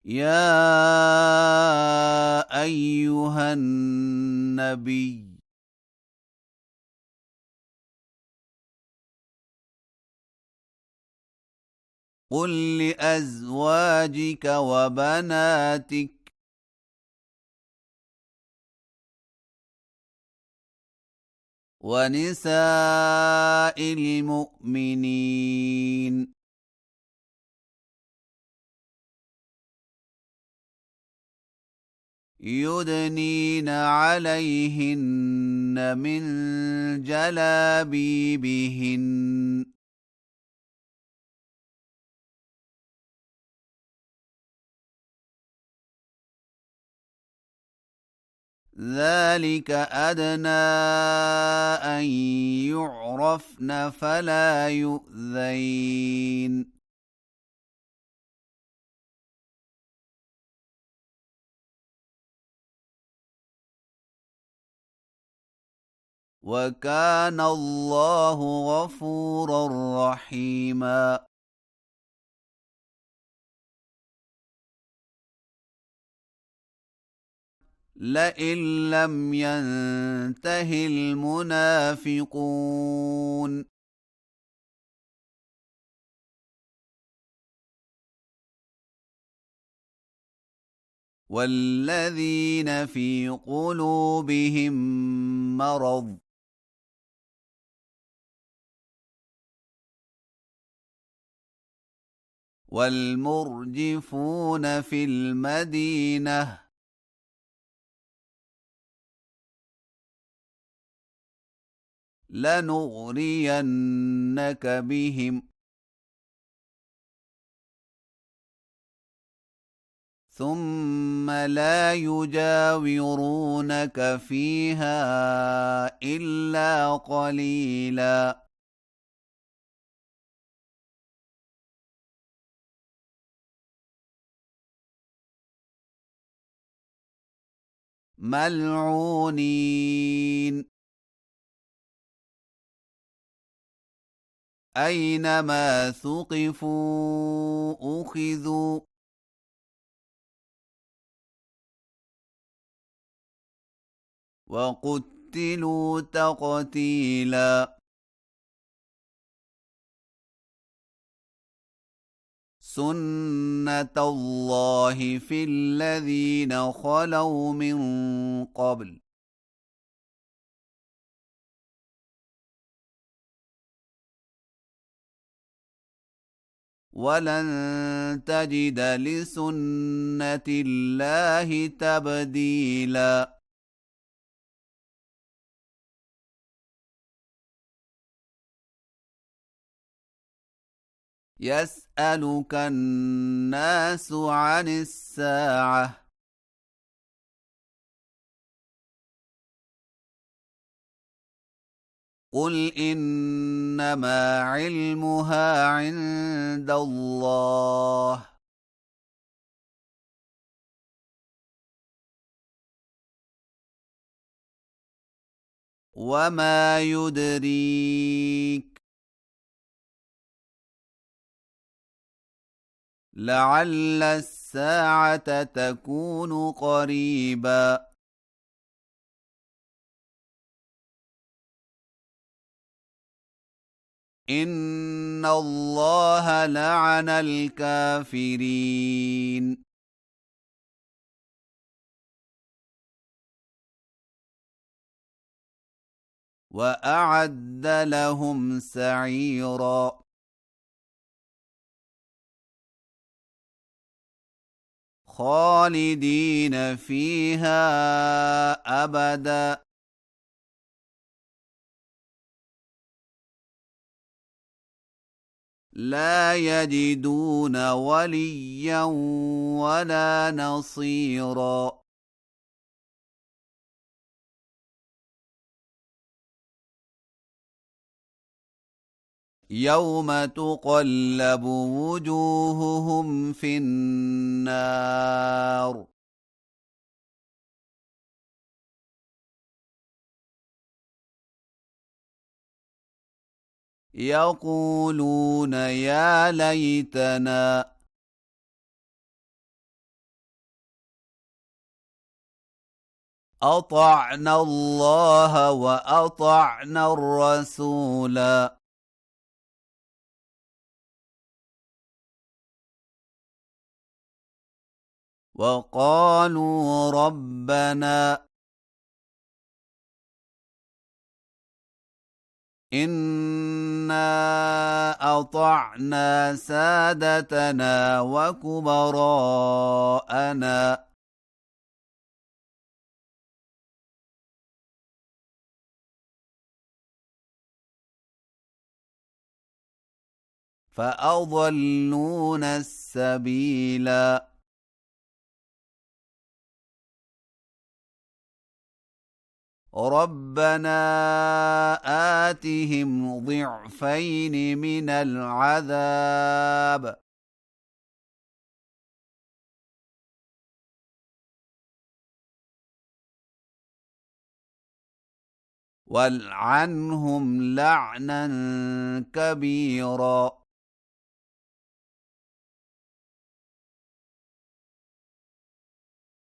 يا أيها النبي قل لأزواجك وبناتك ونساء المؤمنين يدنين عليهن من جلابيبهن ذلك أدنى أن يعرفن فلا يؤذين وكان الله غفورا رحيما لئن لم ينته المنافقون والذين في قلوبهم مرض والمرجفون في المدينة لنغرينك بهم ثم لا يجاورونك فيها إلا قليلا ملعونين أينما ثقفوا أخذوا وقتلوا تقتيلا سنة الله في الذين خلوا من قبل ولن تجد لسنة الله تبديلا يسألك الناس عن الساعة قل إنما علمها عند الله وما يدريك لعل الساعة تكون قريبا إن الله لعن الكافرين وأعد لهم سعيرا خالدين فيها أبدا لا يجدون وليا ولا نصيرا يوم تقلب وجوههم في النار يقولون يا ليتنا أطعنا الله وأطعنا الرسول وقالوا ربنا إنا أطعنا سادتنا وكبراءنا فأضلونا السبيلا ربنا آتهم ضعفين من العذاب والعنهم لعنا كبيرا